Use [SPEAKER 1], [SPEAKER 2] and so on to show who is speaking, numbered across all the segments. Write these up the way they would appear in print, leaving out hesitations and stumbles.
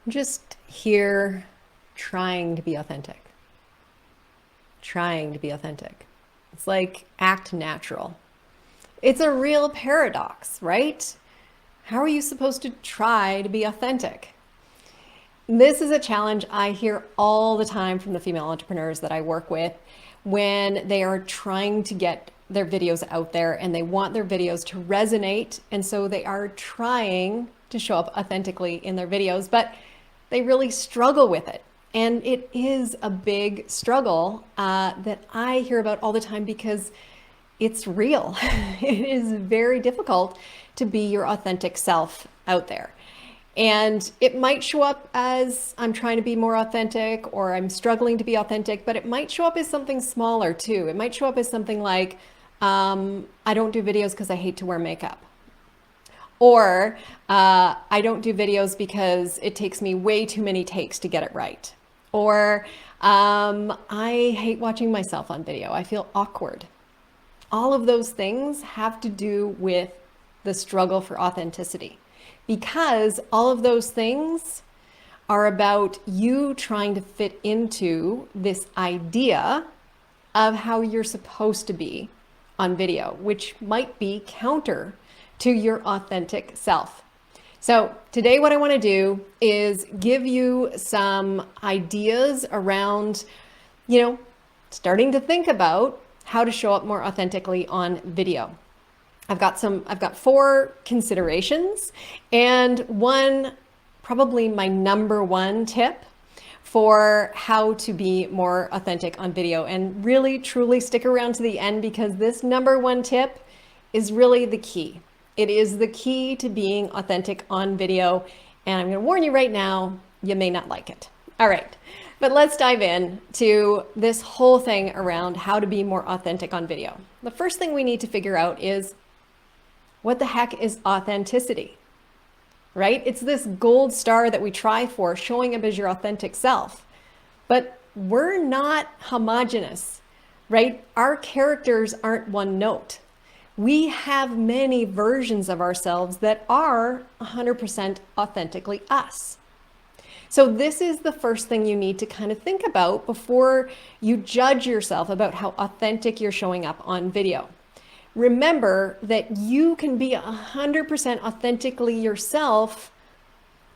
[SPEAKER 1] I'm just here trying to be authentic. Trying to be authentic. It's like act natural. It's a real paradox, right? How are you supposed to try to be authentic? This is a challenge I hear all the time from the female entrepreneurs that I work with when they are trying to get their videos out there and they want their videos to resonate. And so they are trying to show up authentically in their videos, but they really struggle with it. And it is a big struggle that I hear about all the time because it's real. It is very difficult to be your authentic self out there. And it might show up as I'm trying to be more authentic or I'm struggling to be authentic, but it might show up as something smaller too. It might show up as something like, I don't do videos because I hate to wear makeup. Or I don't do videos because it takes me way too many takes to get it right. Or I hate watching myself on video. I feel awkward. All of those things have to do with the struggle for authenticity because all of those things are about you trying to fit into this idea of how you're supposed to be on video, which might be counter to your authentic self. So today what I want to do is give you some ideas around, starting to think about how to show up more authentically on video. I've got four considerations and one, probably my number one tip for how to be more authentic on video. And really, truly stick around to the end because this number one tip is really the key. It is the key to being authentic on video. And I'm going to warn you right now, you may not like it. All right, but let's dive in to this whole thing around how to be more authentic on video. The first thing we need to figure out is what the heck is authenticity, right? It's this gold star that we try for, showing up as your authentic self. But we're not homogenous, right? Our characters aren't one note. We have many versions of ourselves that are 100% authentically us. So this is the first thing you need to kind of think about before you judge yourself about how authentic you're showing up on video. Remember that you can be 100% authentically yourself,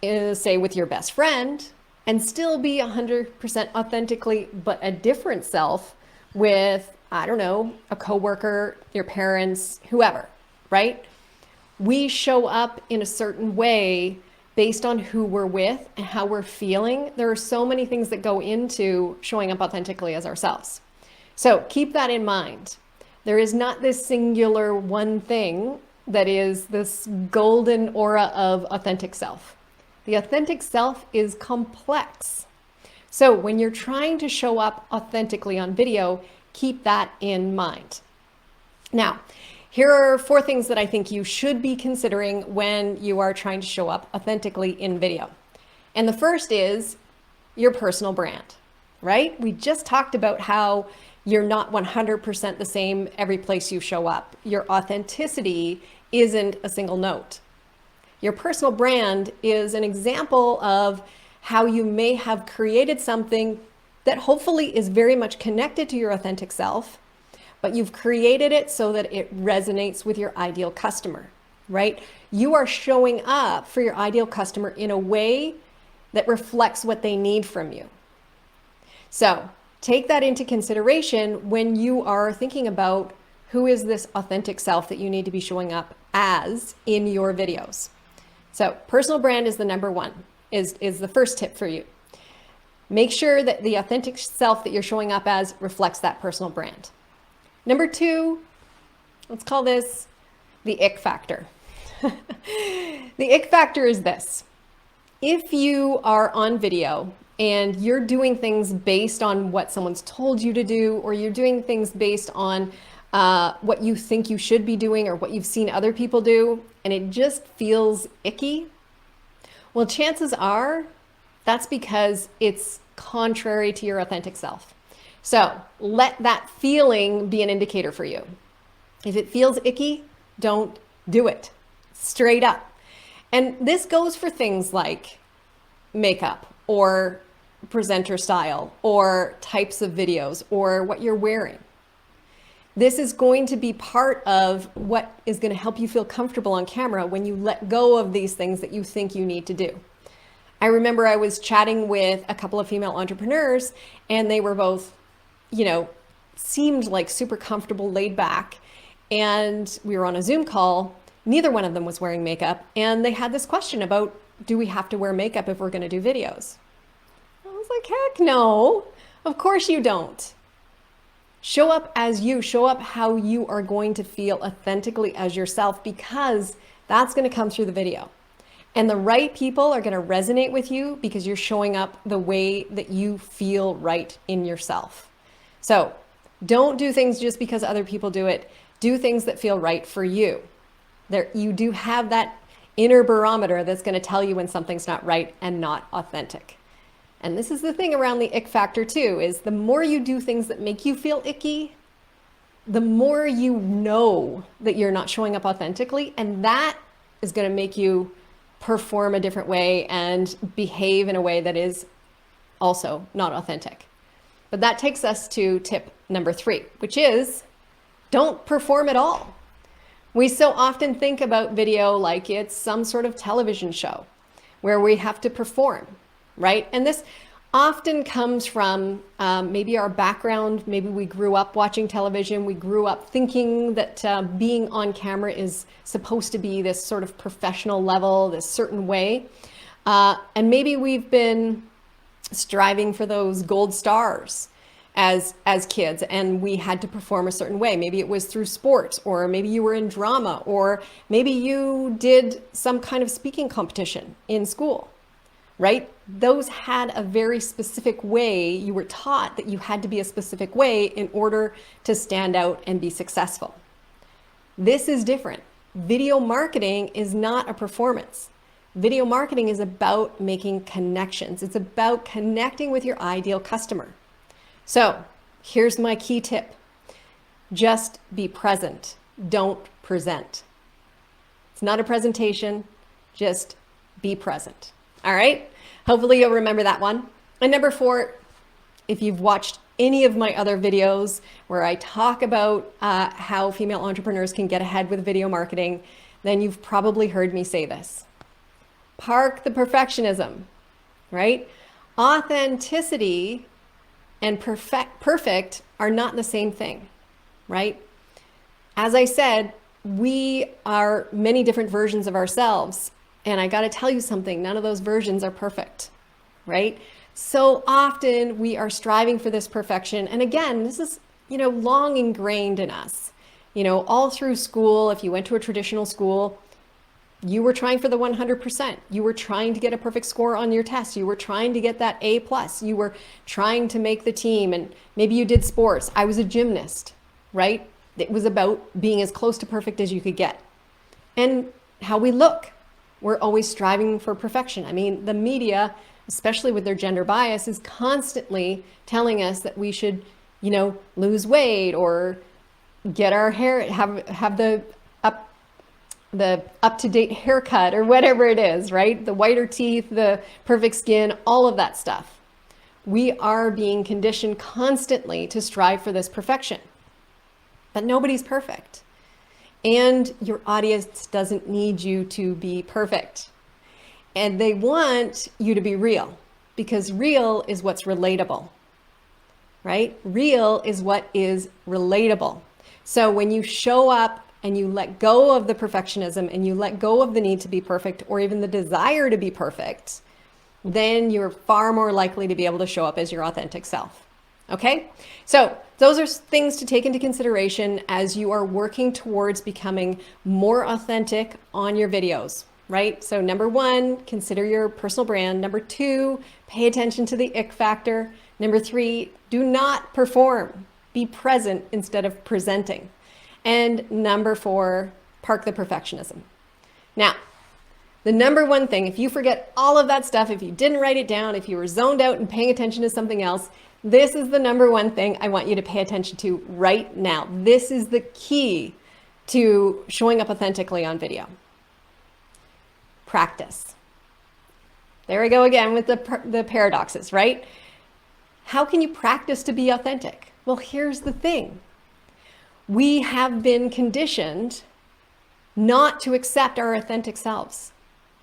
[SPEAKER 1] say with your best friend, and still be 100% authentically, but a different self with, I don't know, a coworker, your parents, whoever, right? We show up in a certain way based on who we're with and how we're feeling. There are so many things that go into showing up authentically as ourselves. So keep that in mind. There is not this singular one thing that is this golden aura of authentic self. The authentic self is complex. So when you're trying to show up authentically on video, keep that in mind. Now, here are four things that I think you should be considering when you are trying to show up authentically in video. And the first is your personal brand, right? We just talked about how you're not 100% the same every place you show up. Your authenticity isn't a single note. Your personal brand is an example of how you may have created something that hopefully is very much connected to your authentic self, but you've created it so that it resonates with your ideal customer, right? You are showing up for your ideal customer in a way that reflects what they need from you. So take that into consideration when you are thinking about who is this authentic self that you need to be showing up as in your videos. So personal brand is the number one, is the first tip for you. Make sure that the authentic self that you're showing up as reflects that personal brand. Number two, let's call this the Ick Factor. The Ick Factor is this. If you are on video and you're doing things based on what someone's told you to do, or you're doing things based on what you think you should be doing or what you've seen other people do, and it just feels icky, well, chances are that's because it's contrary to your authentic self. So let that feeling be an indicator for you. If it feels icky, don't do it. Straight up. And this goes for things like makeup or presenter style or types of videos or what you're wearing. This is going to be part of what is going to help you feel comfortable on camera when you let go of these things that you think you need to do. I remember I was chatting with a couple of female entrepreneurs, and they were both, seemed like super comfortable, laid back. And we were on a Zoom call. Neither one of them was wearing makeup. And they had this question about, do we have to wear makeup if we're going to do videos? I was like, heck no, of course you don't. Show up as you, show up how you are going to feel authentically as yourself, because that's going to come through the video. And the right people are going to resonate with you because you're showing up the way that you feel right in yourself. So don't do things just because other people do it. Do things that feel right for you. You do have that inner barometer that's going to tell you when something's not right and not authentic. And this is the thing around the ick factor too, is the more you do things that make you feel icky, the more you know that you're not showing up authentically. And that is going to make you perform a different way and behave in a way that is also not authentic. But that takes us to tip number 3, which is don't perform at all. We so often think about video like it's some sort of television show where we have to perform, right? And this often comes from maybe our background. Maybe we grew up watching television. We grew up thinking that being on camera is supposed to be this sort of professional level, this certain way. And maybe we've been striving for those gold stars as kids, and we had to perform a certain way. Maybe it was through sports, or maybe you were in drama, or maybe you did some kind of speaking competition in school, right? Those had a very specific way. You were taught that you had to be a specific way in order to stand out and be successful. This is different. Video marketing is not a performance. Video marketing is about making connections. It's about connecting with your ideal customer. So here's my key tip. Just be present. Don't present. It's not a presentation. Just be present. All right? Hopefully you'll remember that one. And number 4, if you've watched any of my other videos where I talk about how female entrepreneurs can get ahead with video marketing, then you've probably heard me say this. Park the perfectionism, right? Authenticity and perfect are not the same thing, right? As I said, we are many different versions of ourselves. And I got to tell you something, none of those versions are perfect, right? So often we are striving for this perfection. And again, this is, long ingrained in us. All through school, if you went to a traditional school, you were trying for the 100%. You were trying to get a perfect score on your test. You were trying to get that A+. You were trying to make the team, and maybe you did sports. I was a gymnast, right? It was about being as close to perfect as you could get. And how we look. We're always striving for perfection. I mean, the media, especially with their gender bias, is constantly telling us that we should, lose weight or get our hair, have the up-to-date haircut or whatever it is, right? The whiter teeth, the perfect skin, all of that stuff. We are being conditioned constantly to strive for this perfection. But nobody's perfect. And your audience doesn't need you to be perfect. And they want you to be real, because real is what's relatable, right? Real is what is relatable. So when you show up and you let go of the perfectionism and you let go of the need to be perfect or even the desire to be perfect, then you're far more likely to be able to show up as your authentic self. Okay? So those are things to take into consideration as you are working towards becoming more authentic on your videos, right? So number 1, consider your personal brand. Number 2, pay attention to the ick factor. Number 3, do not perform. Be present instead of presenting. And number 4, park the perfectionism. Now, the number 1 thing, if you forget all of that stuff, if you didn't write it down, if you were zoned out and paying attention to something else, this is the number 1 thing I want you to pay attention to right now. This is the key to showing up authentically on video. Practice. There we go again with the paradoxes, right? How can you practice to be authentic? Well, here's the thing. We have been conditioned not to accept our authentic selves.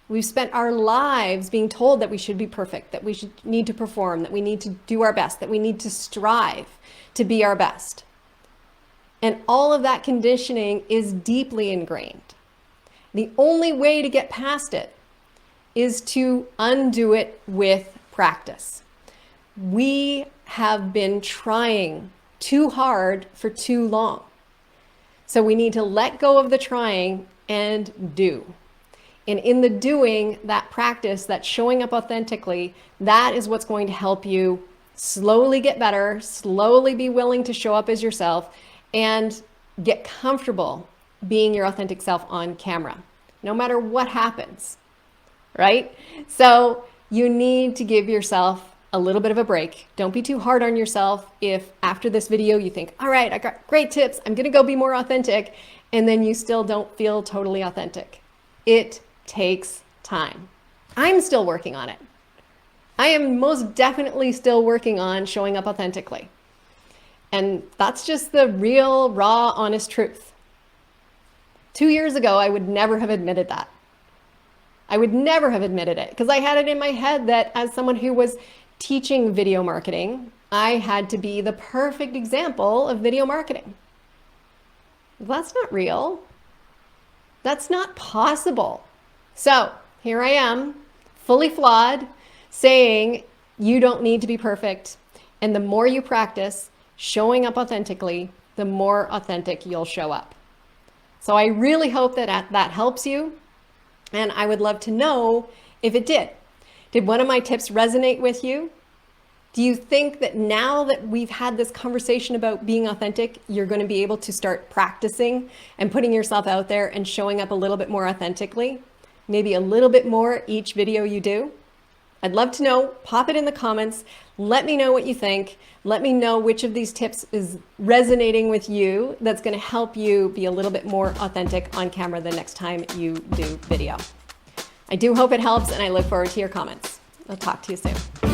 [SPEAKER 1] We've spent our lives being told that we should be perfect, that we need to perform, that we need to do our best, that we need to strive to be our best. And all of that conditioning is deeply ingrained. The only way to get past it is to undo it with practice. We have been trying too hard for too long. So we need to let go of the trying and do. And in the doing, that practice, that showing up authentically, that is what's going to help you slowly get better, slowly be willing to show up as yourself, and get comfortable being your authentic self on camera, no matter what happens, right? So you need to give yourself a little bit of a break. Don't be too hard on yourself if after this video you think, all right, I got great tips, I'm gonna go be more authentic, and then you still don't feel totally authentic. It takes time. I'm still working on it. I am most definitely still working on showing up authentically. And that's just the real, raw, honest truth. 2 years ago, I would never have admitted that. I would never have admitted it because I had it in my head that as someone who was teaching video marketing, I had to be the perfect example of video marketing. That's not real. That's not possible. So here I am, fully flawed, saying you don't need to be perfect. And the more you practice showing up authentically, the more authentic you'll show up. So I really hope that that helps you. And I would love to know if it did. Did one of my tips resonate with you? Do you think that now that we've had this conversation about being authentic, you're going to be able to start practicing and putting yourself out there and showing up a little bit more authentically? Maybe a little bit more each video you do? I'd love to know. Pop it in the comments. Let me know what you think. Let me know which of these tips is resonating with you that's going to help you be a little bit more authentic on camera the next time you do video. I do hope it helps, and I look forward to your comments. I'll talk to you soon.